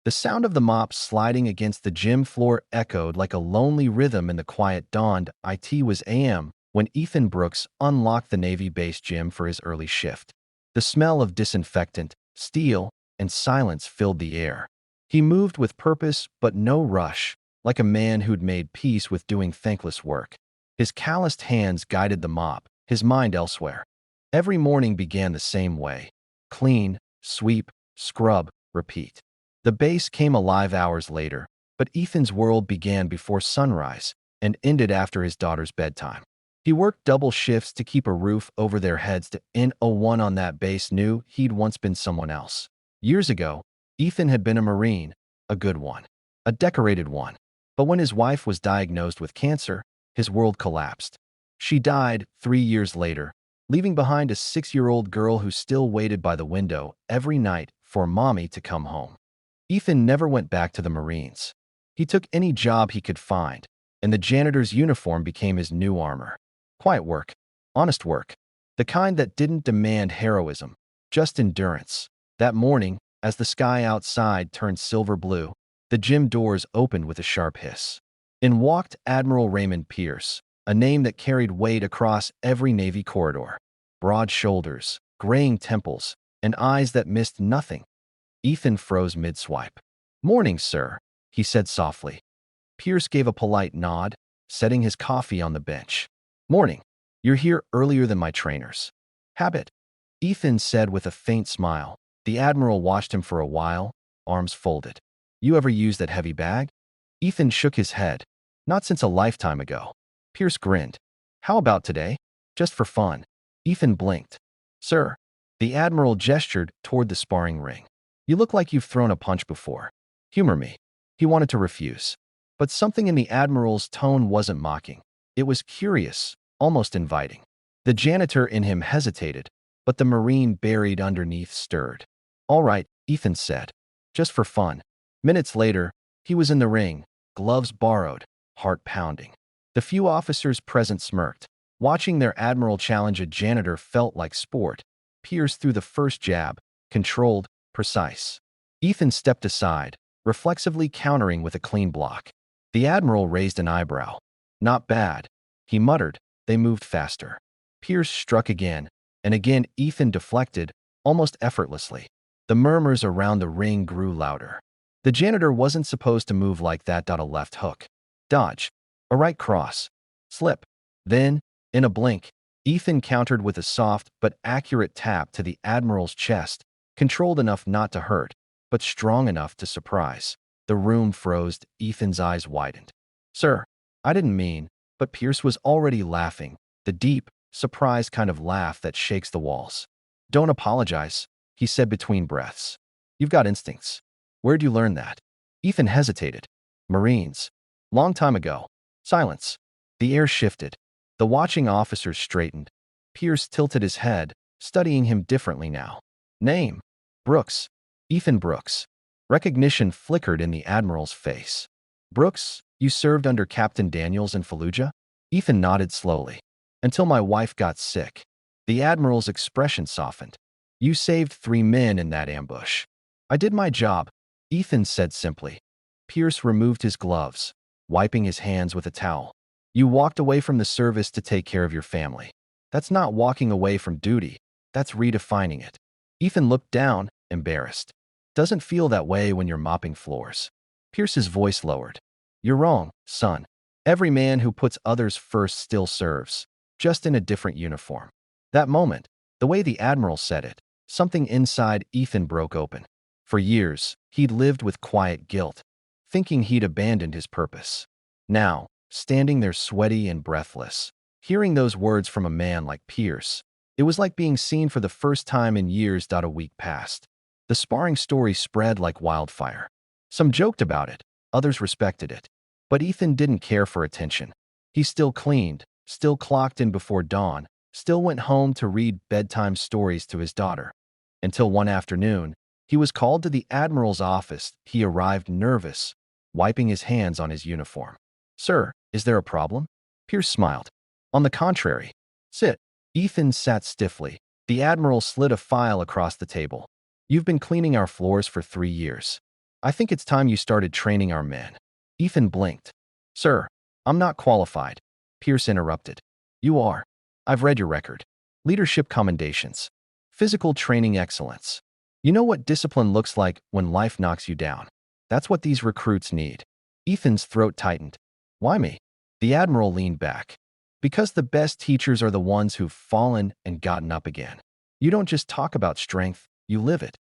The sound of the mop sliding against the gym floor echoed like a lonely rhythm in the quiet dawn. It was a.m. when Ethan Brooks unlocked the Navy base gym for his early shift. The smell of disinfectant, steel, and silence filled the air. He moved with purpose but no rush, like a man who'd made peace with doing thankless work. His calloused hands guided the mop, his mind elsewhere. Every morning began the same way. Clean, sweep, scrub, repeat. The base came alive hours later, but Ethan's world began before sunrise and ended after his daughter's bedtime. He worked double shifts to keep a roof over their heads. No one on that base knew he'd once been someone else. Years ago, Ethan had been a Marine, a good one, a decorated one. But when his wife was diagnosed with cancer, his world collapsed. She died 3 years later, leaving behind a 6-year-old girl who still waited by the window every night for mommy to come home. Ethan never went back to the Marines. He took any job he could find, and the janitor's uniform became his new armor. Quiet work, honest work, the kind that didn't demand heroism, just endurance. That morning, as the sky outside turned silver blue, the gym doors opened with a sharp hiss. In walked Admiral Raymond Pierce, a name that carried weight across every Navy corridor. Broad shoulders, graying temples, and eyes that missed nothing. Ethan froze mid-swipe. "Morning, sir," he said softly. Pierce gave a polite nod, setting his coffee on the bench. "Morning. You're here earlier than my trainers." "Habit," Ethan said with a faint smile. The Admiral watched him for a while, arms folded. "You ever use that heavy bag?" Ethan shook his head. "Not since a lifetime ago." Pierce grinned. "How about today? Just for fun." Ethan blinked. "Sir." The Admiral gestured toward the sparring ring. "You look like you've thrown a punch before. Humor me." He wanted to refuse. But something in the Admiral's tone wasn't mocking. It was curious, almost inviting. The janitor in him hesitated, but the Marine buried underneath stirred. "All right," Ethan said. "Just for fun." Minutes later, he was in the ring, gloves borrowed, heart pounding. The few officers present smirked. Watching their Admiral challenge a janitor felt like sport. Pierce threw the first jab, controlled, precise. Ethan stepped aside, reflexively countering with a clean block. The Admiral raised an eyebrow. "Not bad," he muttered. They moved faster. Pierce struck again, and again Ethan deflected, almost effortlessly. The murmurs around the ring grew louder. The janitor wasn't supposed to move like that. A left hook. Dodge. A right cross. Slip. Then, in a blink, Ethan countered with a soft but accurate tap to the Admiral's chest, controlled enough not to hurt, but strong enough to surprise. The room froze. Ethan's eyes widened. "Sir, I didn't mean," but Pierce was already laughing, the deep, surprised kind of laugh that shakes the walls. "Don't apologize," he said between breaths. "You've got instincts. Where'd you learn that?" Ethan hesitated. "Marines. Long time ago." Silence. The air shifted. The watching officers straightened. Pierce tilted his head, studying him differently now. "Name?" "Brooks. Ethan Brooks." Recognition flickered in the Admiral's face. "Brooks, you served under Captain Daniels in Fallujah?" Ethan nodded slowly. "Until my wife got sick." The Admiral's expression softened. "You saved 3 men in that ambush." "I did my job," Ethan said simply. Pierce removed his gloves, wiping his hands with a towel. "You walked away from the service to take care of your family. That's not walking away from duty. That's redefining it." Ethan looked down, embarrassed. "Doesn't feel that way when you're mopping floors." Pierce's voice lowered. "You're wrong, son. Every man who puts others first still serves, just in a different uniform." That moment, the way the Admiral said it, something inside Ethan broke open. For years, he'd lived with quiet guilt, thinking he'd abandoned his purpose. Now, standing there sweaty and breathless, hearing those words from a man like Pierce, it was like being seen for the first time in years. A week passed. The sparring story spread like wildfire. Some joked about it, others respected it. But Ethan didn't care for attention. He still cleaned, still clocked in before dawn, still went home to read bedtime stories to his daughter. Until one afternoon, he was called to the Admiral's office. He arrived nervous, wiping his hands on his uniform. "Sir, is there a problem?" Pierce smiled. "On the contrary. Sit." Ethan sat stiffly. The Admiral slid a file across the table. "You've been cleaning our floors for 3 years. I think it's time you started training our men. Ethan blinked. Sir, I'm not qualified. Pierce interrupted. You are. I've read your record. Leadership commendations. Physical training excellence. You know what discipline looks like when life knocks you down. That's what these recruits need. Ethan's throat tightened. Why me? The Admiral leaned back. Because the best teachers are the ones who've fallen and gotten up again. You don't just talk about strength, you live it.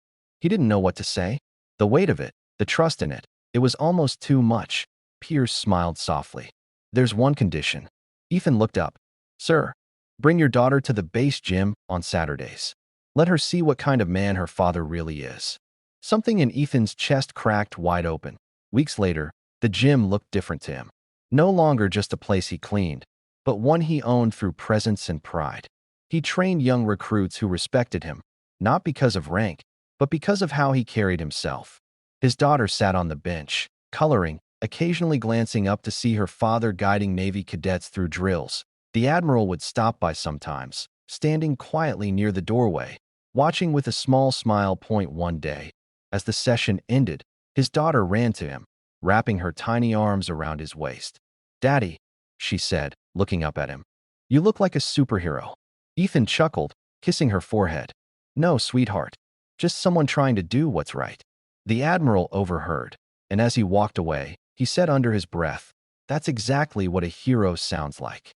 He didn't know what to say. The weight of it, the trust in it, it was almost too much. Pierce smiled softly. There's one condition. Ethan looked up. Sir, bring your daughter to the base gym on Saturdays. Let her see what kind of man her father really is. Something in Ethan's chest cracked wide open. Weeks later, the gym looked different to him. No longer just a place he cleaned, but one he owned through presence and pride. He trained young recruits who respected him, not because of rank, but because of how he carried himself. His daughter sat on the bench, coloring, occasionally glancing up to see her father guiding Navy cadets through drills. The Admiral would stop by sometimes, standing quietly near the doorway, watching with a small smile. One day, as the session ended, his daughter ran to him, wrapping her tiny arms around his waist. Daddy, she said, looking up at him. You look like a superhero. Ethan chuckled, kissing her forehead. No, sweetheart. Just someone trying to do what's right. The Admiral overheard, and as he walked away, he said under his breath, That's exactly what a hero sounds like.